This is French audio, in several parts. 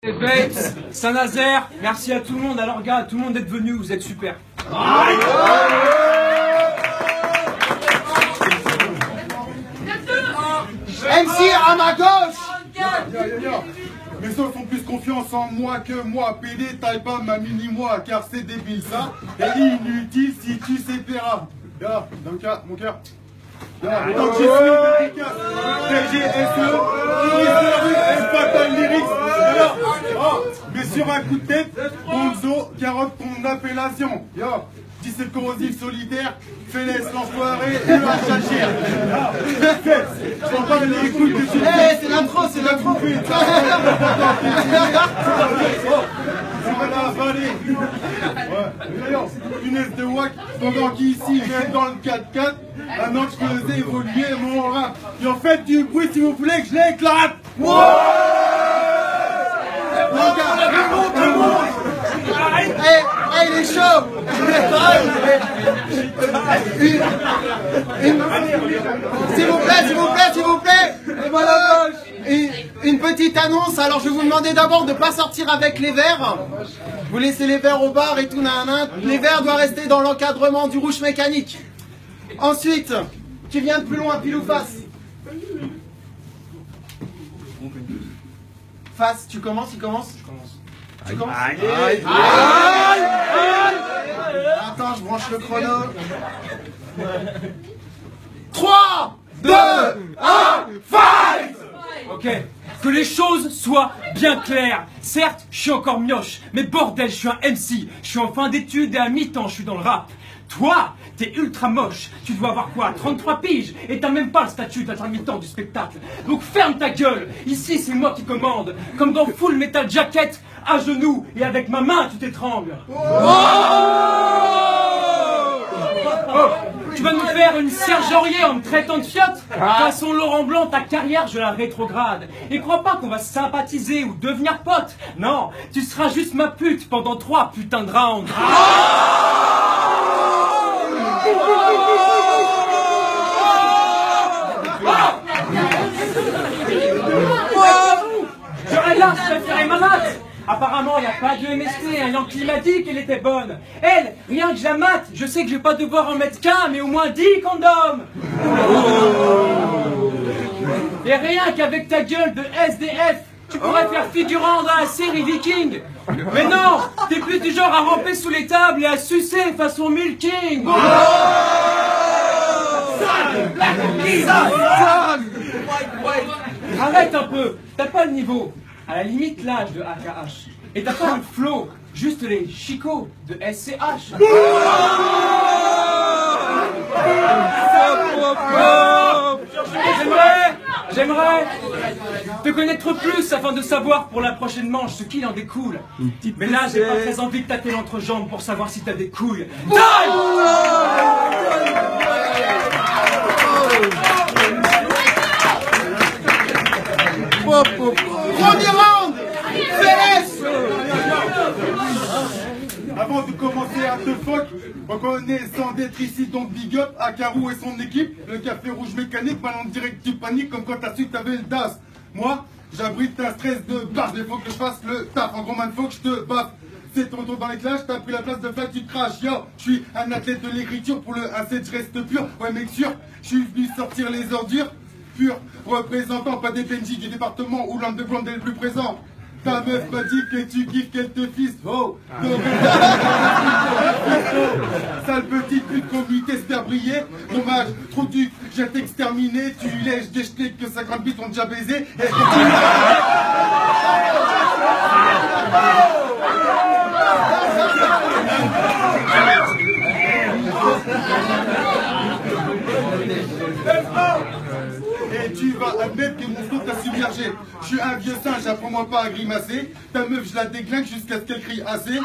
Les Babes, Saint-Nazaire, merci à tout le monde. Alors gars, tout le monde est venu, vous êtes super. MC à ma gauche. Mes os ont plus confiance en moi que moi. PD, taille pas ma mini-moi, car c'est débile ça. Et inutile si tu sais plaira. Là, dans le cas, mon cœur. Tant que j'ai su efficace, TGSE, Fatal Lyrics. Mais sur un coup de tête, Bonzo, carotte ton appellation. Yo, 17 corrosif solitaire, Félès l'enfoiré, le Hachir. Je prends pas les couilles que tu dis. C'est l'intro, c'est l'intro. Punaise de wack, pendant qu'ici, même dans le 4x4, un an que je faisais évoluer mon rap. Et en fait du bruit, s'il vous plaît, que je l'éclate. Il est chaud. S'il vous plaît, s'il vous plaît, s'il vous plaît. Une petite annonce. Alors je vais vous demander d'abord de ne pas sortir avec les verres. Vous laissez les verres au bar et tout. Nanana. Les verres doivent rester dans l'encadrement du rouge mécanique. Ensuite, qui vient de plus loin, pile ou face? Face, tu commences, il commence? Je commence. Tu commences? Attends, je branche le chrono. 3, 2, 1, fight! Ok, que les choses soient bien claires. Certes, je suis encore mioche, mais bordel, je suis un MC. Je suis en fin d'études et à mi-temps, je suis dans le rap. Toi, t'es ultra moche. Tu dois avoir quoi, 33 piges? Et t'as même pas le statut d'intermittent du spectacle. Donc ferme ta gueule. Ici, c'est moi qui commande. Comme dans Full Metal Jacket, à genoux et avec ma main, tu t'étrangles. Tu vas nous faire une Serge Aurier en me traitant de fiotte? Façon Laurent Blanc, ta carrière, je la rétrograde. Et crois pas qu'on va sympathiser ou devenir pote. Non, tu seras juste ma pute pendant 3 putains de rounds. J'aurais là, je préférais ma mat. Apparemment, il n'y a pas de MST, un Yankee m'a dit qu'elle était bonne. Elle, rien que je la mate, je sais que je vais pas devoir en mettre qu'un, mais au moins 10 condoms. Et rien qu'avec ta gueule de SDF, tu pourrais faire figurant dans la série Viking. Mais non, t'es plus du genre à ramper sous les tables et à sucer façon Milking. Arrête un peu, t'as pas le niveau. À la limite l'âge de AKH. Et t'as pas le flow, juste les chicots de SCH. J'aimerais te connaître plus afin de savoir pour la prochaine manche ce qu'il en découle. Mais là, j'ai pas très envie de tâter l'entrejambe pour savoir si t'as des couilles. Premier round. Félès. Avant de commencer à te fuck, reconnaissant d'être ici, donc big up à Carou et son équipe. Le café rouge mécanique, maintenant direct tu paniques comme quand t'as su que t'avais le DAS. Moi, j'abrite un stress de baffe, il faut que je fasse le taf. En gros, man, faut que je te baffe. C'est ton tour dans les clashs, t'as pris la place de Fly, tu craches. Yo, je suis un athlète de l'écriture, pour le A7 je reste pur. Ouais mec sûr, je suis venu sortir les ordures. Pur, représentant, pas des PNJ du département où l'underground est le plus présent. Ta meuf m'a dit que tu kiffes qu'elle te fisse. Oh, sale petite pute qu'on lui t'espère briller. Dommage, trop du, j'ai t'exterminé. Tu lèches des jetés que 50 bits ont déjà baisé. Et et tu vas admettre que mon flow t'a submergé. Je suis un vieux singe, apprends-moi pas à grimacer. Ta meuf, je la déglingue jusqu'à ce qu'elle crie assez.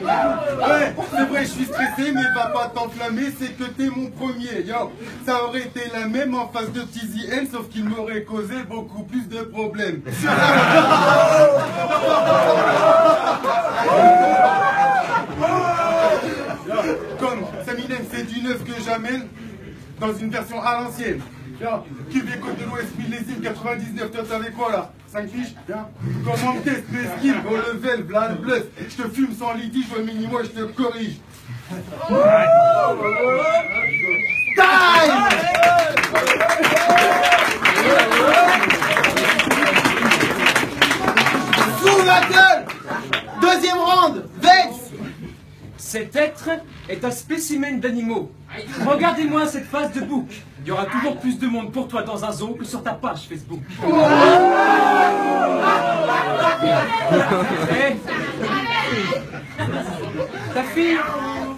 Ouais, c'est vrai, je suis stressé, mais va pas t'enflammer, c'est que t'es mon premier. Yo, ça aurait été la même en face de Tizi N, sauf qu'il m'aurait causé beaucoup plus de problèmes. Comme Saminem, c'est du neuf que j'amène. Dans une version à l'ancienne. Tiens, qui vient Côte de l'Ouest, millésime 99, toi t'avais quoi là? 5 fiches? Tiens. Comment test mes skills, au level, blan bluff. Je te fume sans litige, au minimum, je te corrige. Time! Sous la gueule! Deuxième round, Vex! Cet être est un spécimen d'animaux. Regardez-moi cette face de bouc. Il y aura toujours plus de monde pour toi dans un zoo que sur ta page Facebook. Hey. Ta fille,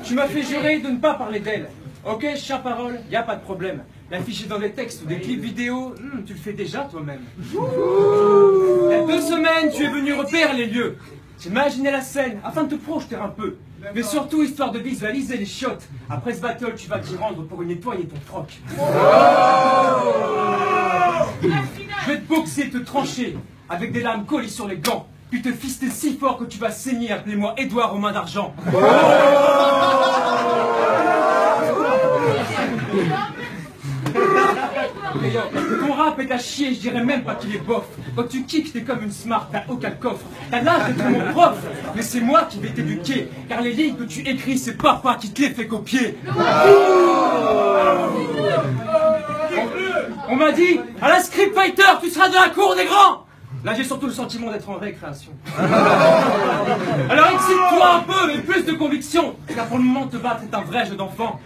tu m'as fait jurer de ne pas parler d'elle. Ok, chère parole, y a pas de problème. L'afficher dans des textes ou des clips vidéo, tu le fais déjà toi-même. Il y a 2 semaines, tu es venu repérer les lieux. J'imaginais la scène afin de te projeter un peu. Mais surtout, histoire de visualiser les chiottes. Après ce battle, tu vas t'y rendre pour y nettoyer ton froc. Je vais te boxer, te trancher, avec des lames collées sur les gants. Puis te fister si fort que tu vas saigner. Appelez-moi Édouard aux mains d'argent. Ton rap est à chier, je dirais même pas qu'il est bof. Quand tu kicks, t'es comme une smart, t'as aucun coffre. T'as l'âge d'être mon prof, mais c'est moi qui vais t'éduquer. Car les lignes que tu écris, c'est papa qui te les fait copier. On m'a dit, à la Script Fighter, tu seras de la cour des grands. Là, j'ai surtout le sentiment d'être en récréation. Alors excite-toi un peu, mais plus de conviction. Car pour le moment, te battre est un vrai jeu d'enfant.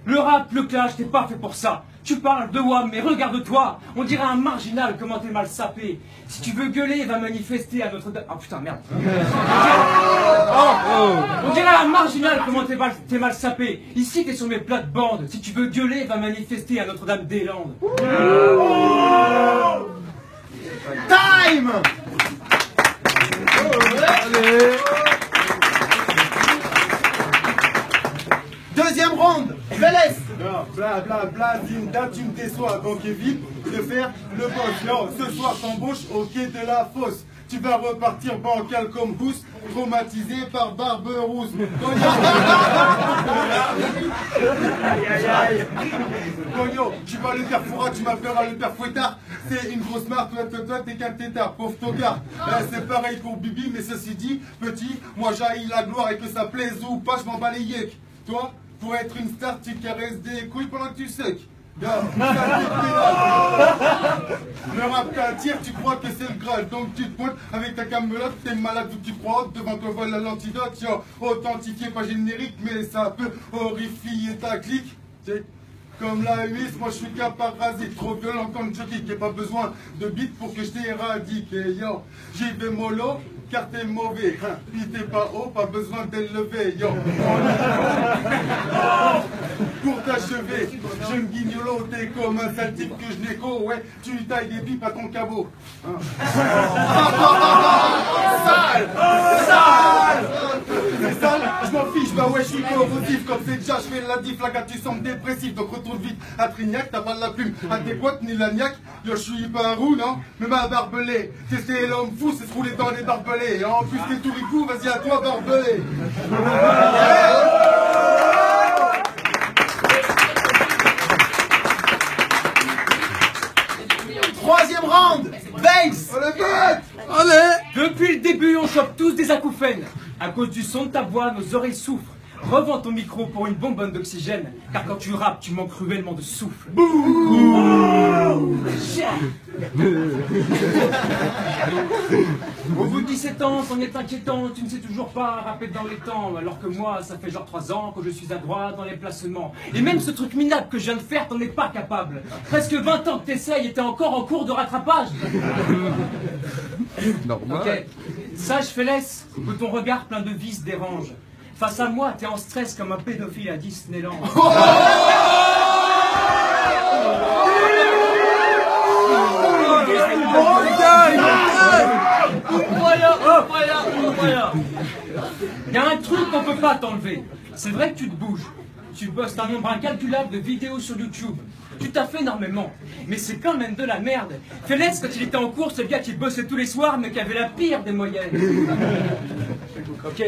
Le rap, le clash, t'es pas fait pour ça. Tu parles de WAM, mais regarde-toi. On dirait un marginal, comment t'es mal sapé. Si tu veux gueuler, va manifester à Notre-Dame. Ah putain, merde. On dirait un marginal, comment t'es mal sapé. Ici, t'es sur mes plates-bandes. Si tu veux gueuler, va manifester à Notre-Dame-des-Landes. Time! Deuxième round, Vélez! Non, bla bla bla, Zinda, tu me déçois, donc évite de faire le boss. Non, ce soir t'embauches au quai de la fosse. Tu vas repartir bancal comme Boost, traumatisé par Barberousse. Cogno, tu vas le faire fourra, tu m'appelleras le père Fouettard. C'est une grosse marque, toi t'es qu'un tétard, pauvre tocard. C'est pareil pour Bibi, mais ceci dit, petit, moi j'haïs la gloire et que ça plaise ou pas, je m'en bats les yeux. Toi, pour être une star, tu caresses des couilles pendant que tu secs. Le rap t'attire, tu crois que c'est le Graal, donc tu te pointes avec ta camelote, t'es malade où tu crois, devant toi voilà l'antidote, authentifié, pas générique, mais ça peut horrifier ta clique. Comme la US, moi je suis parasite, trop violent comme Chucky, qui pas besoin de beat pour que je t'éradique. Et yo, j'y vais mollo, car t'es mauvais. Puis t'es pas haut, pas besoin d'élever. Yo, pour t'achever, je me guignolo, t'es comme un sale type que je n'écho. Ouais, tu tailles des pipes à ton cabot. Sale! Sale! C'est sale, je m'en fiche, bah ouais, je suis corrosif. Comme c'est déjà, je fais la diff, la gars, tu sembles dépressif. Donc retourne vite à Trignac, t'as pas de la plume adéquate ni la niaque. Yo, je suis pas un roux, non? Mais ma barbelé, c'est l'homme fou, c'est se rouler dans les barbelés. Et en plus, t'es tout ricou, vas-y à toi, barbelé. Troisième round, Vex! Depuis le début, on chope tous des acouphènes. À cause du son de ta voix, nos oreilles souffrent. Revends ton micro pour une bonbonne d'oxygène, car quand tu rappes, tu manques cruellement de souffle. Au bout de 17 ans, c'en est inquiétant, tu ne sais toujours pas rapper dans les temps, alors que moi, ça fait genre 3 ans que je suis à droite dans les placements. Et même ce truc minable que je viens de faire, t'en es pas capable. Presque 20 ans que t'essayes et t'es encore en cours de rattrapage. Normal. Ok, sage Félès, que ton regard plein de vices dérange. Face à moi, t'es en stress comme un pédophile à Disneyland. Il y a un truc qu'on peut pas t'enlever. C'est vrai que tu te bouges. Tu postes un nombre incalculable de vidéos sur YouTube. Tu t'as fait énormément. Mais c'est quand même de la merde. Félès, quand il était en cours, c'est le gars qui bossait tous les soirs, mais qui avait la pire des moyennes. Ok.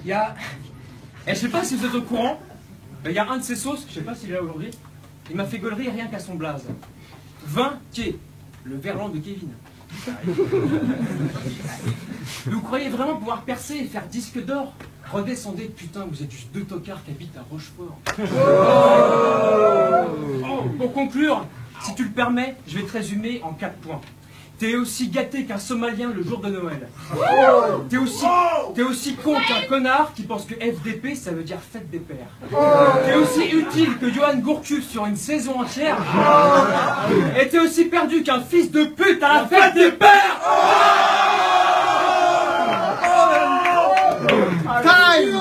Il y a... Et je sais pas si vous êtes au courant, Il y a un de ses sauces, je sais pas s'il est là aujourd'hui, il m'a fait gaulerie rien qu'à son blaze. 20 quai, le Verlan de Kevin. Vous croyez vraiment pouvoir percer et faire disque d'or? Redescendez, putain, vous êtes juste deux tocards qui habitent à Rochefort. Pour conclure, si tu le permets, je vais te résumer en 4 points. T'es aussi gâté qu'un Somalien le jour de Noël. T'es aussi con qu'un connard qui pense que FDP ça veut dire fête des pères. T'es aussi utile que Johan Gourcuff sur une saison entière. Et t'es aussi perdu qu'un fils de pute à la fête des pères. Time!